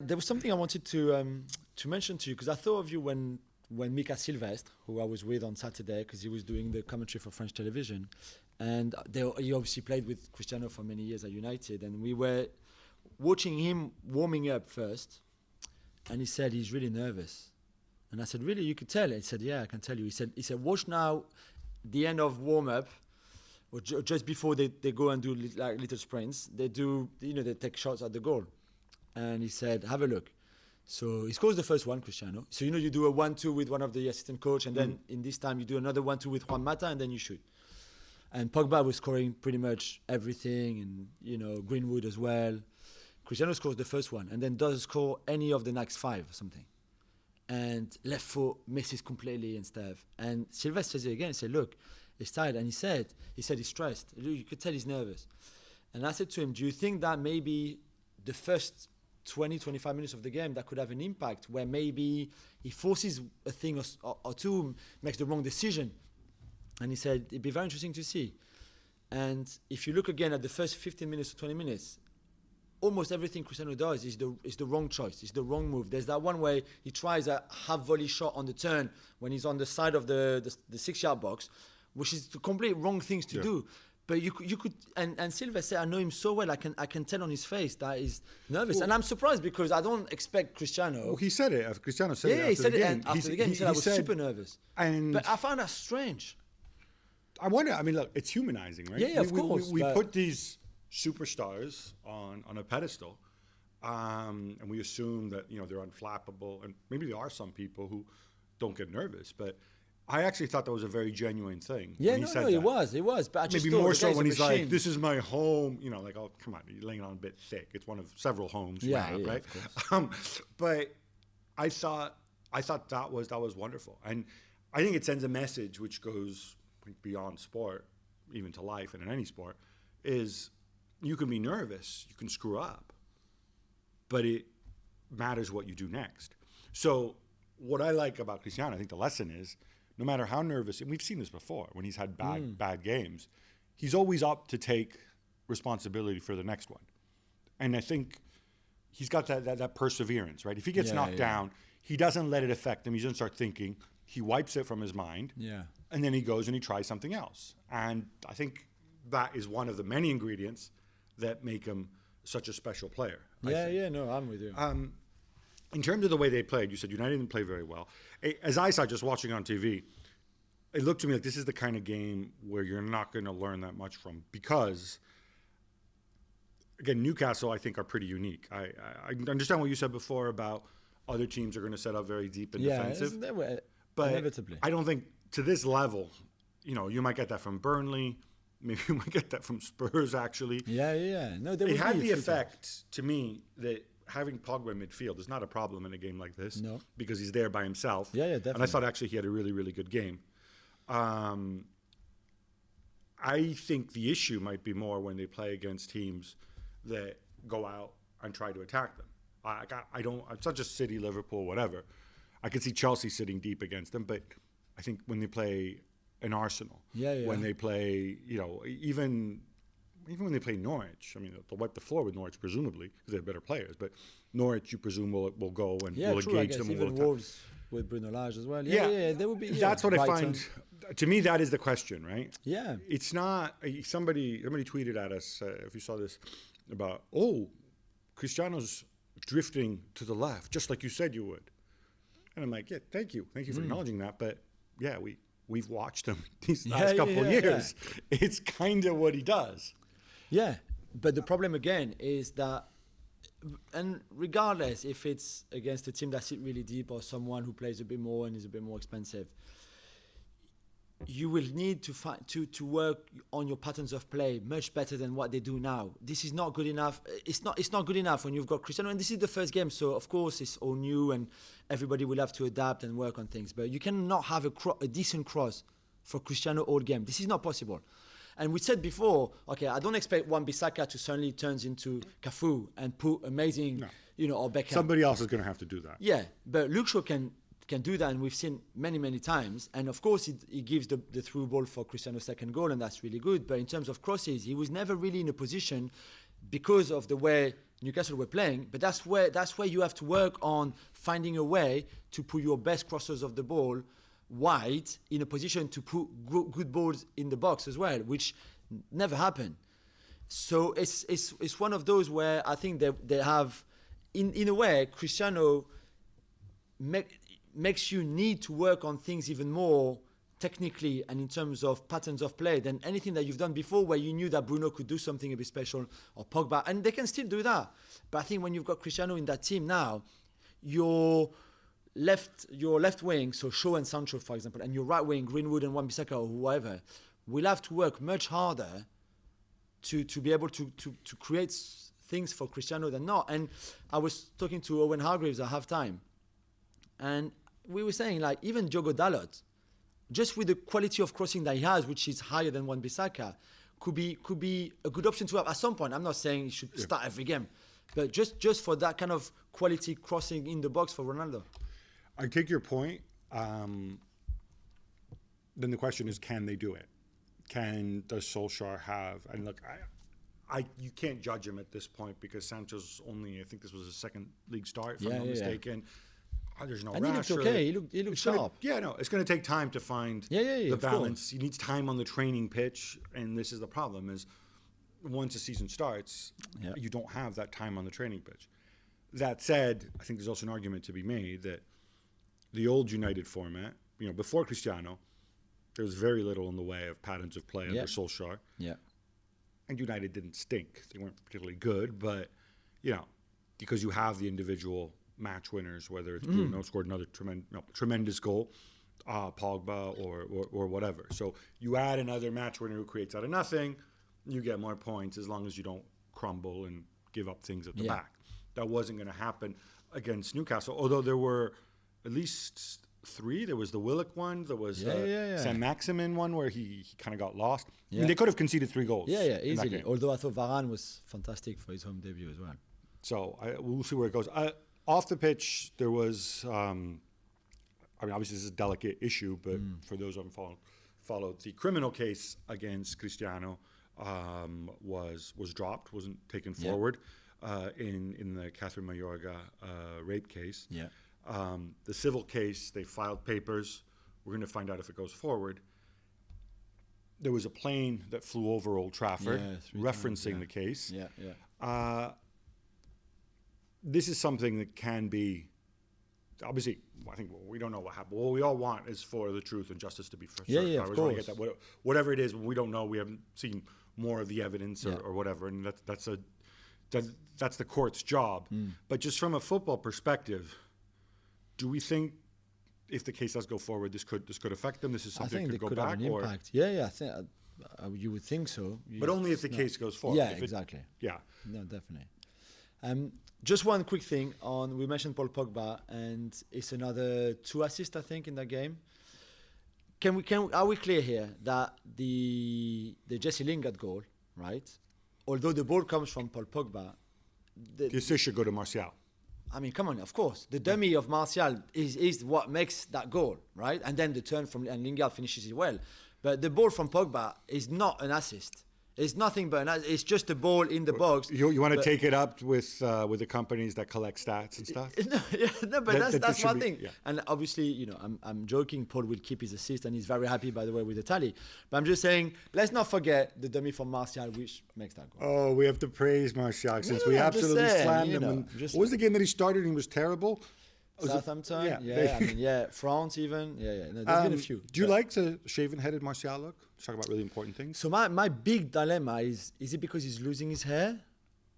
There was something I wanted to mention to you because I thought of you when Mika Silvestre, who I was with on Saturday, because he was doing the commentary for French television, and he obviously played with Cristiano for many years at United, and we were watching him warming up first, and he said he's really nervous, and I said, really, you could tell? He said, yeah, I can tell you. He said, watch now, the end of warm up, or just before they go and do like little sprints, they do, they take shots at the goal. And he said, have a look. So he scores the first one, Cristiano. So, you do a 1-2 with one of the assistant coach, and then in this time you do another 1-2 with Juan Mata, and then you shoot. And Pogba was scoring pretty much everything, and, Greenwood as well. Cristiano scores the first one, and then doesn't score any of the next 5 or something. And left foot misses completely and stuff. And Sylvester says it again, he said, look, he's tired. And he said he's stressed. You could tell he's nervous. And I said to him, do you think that maybe the first 20-25 minutes of the game that could have an impact, where maybe he forces a thing or two, makes the wrong decision? And he said it'd be very interesting to see. And if you look again at the first 15 minutes or 20 minutes, almost everything Cristiano does is the wrong choice, is the wrong move. There's that one way he tries a half volley shot on the turn when he's on the side of the 6-yard box, which is the complete wrong things to do. But you could, and Silva said, I know him so well, I can tell on his face that he's nervous. Well, and I'm surprised because I don't expect Cristiano. Well, he said it. Cristiano said it after he said the it game. after the game. He said I was super nervous. But I found that strange. I wonder, look, it's humanizing, right? Yeah, of course. We put these superstars on a pedestal, and we assume that, they're unflappable. And maybe there are some people who don't get nervous, but I actually thought that was a very genuine thing. Yeah, it was. But I just maybe more so when he's like, "This is my home," like, "Oh, come on, you're laying it on a bit thick." It's one of several homes we have, right? But I thought that was wonderful, and I think it sends a message which goes beyond sport, even to life and in any sport. Is you can be nervous, you can screw up, but it matters what you do next. So what I like about Cristiano, I think the lesson is, no matter how nervous, and we've seen this before, when he's had bad games, he's always up to take responsibility for the next one. And I think he's got that perseverance, right? If he gets knocked down, he doesn't let it affect him. He doesn't start thinking. He wipes it from his mind. Yeah. And then he goes and he tries something else. And I think that is one of the many ingredients that make him such a special player. I'm with you. In terms of the way they played, you said United didn't play very well. As I saw just watching on TV, it looked to me like this is the kind of game where you're not going to learn that much from, because, again, Newcastle, I think, are pretty unique. I understand what you said before about other teams are going to set up very deep and defensive. But inevitably. I don't think to this level, you might get that from Burnley. Maybe you might get that from Spurs, actually. No, it had the effect, to me, that having Pogba in midfield is not a problem in a game like this. No. Because he's there by himself. Yeah, definitely. And I thought actually he had a really, really good game. I think the issue might be more when they play against teams that go out and try to attack them. It's not just City, Liverpool, whatever. I could see Chelsea sitting deep against them, but I think when they play an Arsenal, when they play, even when they play Norwich, they'll wipe the floor with Norwich, presumably, because they have better players. But Norwich, you presume, will go and will engage them. Even Wolves with Bruno Lage as well. They will be. That's what Brighton. I find. To me, that is the question, right? Yeah. It's not. Somebody tweeted at us, if you saw this, about, Cristiano's drifting to the left, just like you said you would. And I'm like, thank you for acknowledging that. But we've watched him these last couple of years. Yeah. It's kind of what he does. Yeah, but the problem again is that, and regardless if it's against a team that sit really deep or someone who plays a bit more and is a bit more expensive, you will need to work on your patterns of play much better than what they do now. This is not good enough. It's not good enough when you've got Cristiano, and this is the first game, so of course it's all new and everybody will have to adapt and work on things. But you cannot have a decent cross for Cristiano all game. This is not possible. And we said before, I don't expect Wan-Bissaka to suddenly turns into Cafu and put amazing, or Beckham. Somebody else is going to have to do that. Yeah, but Luke Shaw can do that, and we've seen many times. And of course, he gives the through ball for Cristiano's second goal, and that's really good. But in terms of crosses, he was never really in a position because of the way Newcastle were playing. But that's where you have to work on finding a way to put your best crossers of the ball wide in a position to put good balls in the box as well, which never happened. So it's one of those where I think they have, in a way, Cristiano makes you need to work on things even more technically and in terms of patterns of play than anything that you've done before, where you knew that Bruno could do something a bit special, or Pogba, and they can still do that. But I think when you've got Cristiano in that team now, your left wing, so Shaw and Sancho, for example, and your right wing, Greenwood and Wan-Bissaka or whoever, will have to work much harder to be able to create things for Cristiano than not. And I was talking to Owen Hargreaves at halftime, and we were saying, like, even Diogo Dalot, just with the quality of crossing that he has, which is higher than Wan-Bissaka, could be a good option to have at some point. I'm not saying he should start every game, but just for that kind of quality crossing in the box for Ronaldo. I take your point. Then the question is, can they do it? Does Solskjaer have? And look, you can't judge him at this point because Sancho's only, I think this was his second league start, if I'm not mistaken. There's no and rush. He looked okay. He looked sharp. It's going to take time to find the balance. He needs time on the training pitch, and this is the problem: is once the season starts, you don't have that time on the training pitch. That said, I think there's also an argument to be made that the old United format, before Cristiano, there was very little in the way of patterns of play under Solskjaer. Yeah. And United didn't stink. They weren't particularly good, but because you have the individual match winners, whether it's Bruno scored another tremendous goal, Pogba or whatever. So you add another match winner who creates out of nothing, you get more points as long as you don't crumble and give up things at the back. That wasn't going to happen against Newcastle, although there were at least three. There was the Willock one, there was the Saint Maximin one where he kind of got lost. I mean, they could have conceded 3 goals. Easily. Although I thought Varane was fantastic for his home debut as well. So we'll see where it goes. Off the pitch, there was, obviously this is a delicate issue, but for those who haven't followed, the criminal case against Cristiano was dropped, wasn't taken forward in the Catherine Mayorga rape case. Yeah. The civil case, they filed papers. We're going to find out if it goes forward. There was a plane that flew over Old Trafford referencing the case. This is something that can be, obviously, I think we don't know what happened. What we all want is for the truth and justice to be for certain. Of course. Get that. Whatever it is, we don't know. We haven't seen more of the evidence or whatever, and that's the court's job. But just from a football perspective, do we think if the case does go forward, this could affect them? This is something that could go back? Have an impact. I think you would think so. But only if the case goes forward. Yeah, exactly. No, definitely. Just one quick thing we mentioned Paul Pogba, and it's another 2 assists, I think, in that game. Are we clear here that the Jesse Lingard goal, right? Although the ball comes from Paul Pogba, the assist should go to Martial. I mean, come on, of course. The dummy of Martial is what makes that goal, right? And then the turn and Lingard finishes it well. But the ball from Pogba is not an assist. It's nothing but it's just a ball in the box. You want to take it up with the companies that collect stats and stuff? But that's one thing. Yeah. And obviously, I'm joking. Paul will keep his assist, and he's very happy, by the way, with the tally. But I'm just saying, let's not forget the dummy from Martial, which makes that goal. Oh, we have to praise Martial since we absolutely slammed him. What was the game that he started and he was terrible? Southampton, France even. No, there's been a few. Do you like the shaven-headed Martial look? Let's talk about really important things. So my big dilemma is it because he's losing his hair,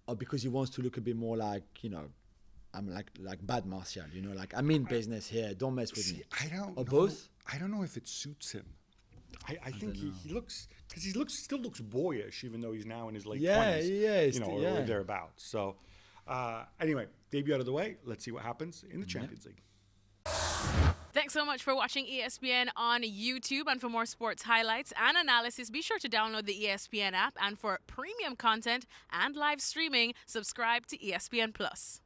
or because he wants to look a bit more like, I'm like bad Martial, like I'm in business here, don't mess with me. I don't know. Both? I don't know if it suits him. I think he looks, because he still looks boyish, even though he's now in his late 20s. Or thereabouts. So anyway, debut out of the way. Let's see what happens in the Champions League. Thanks so much for watching ESPN on YouTube. And for more sports highlights and analysis, be sure to download the ESPN app. And for premium content and live streaming, subscribe to ESPN Plus.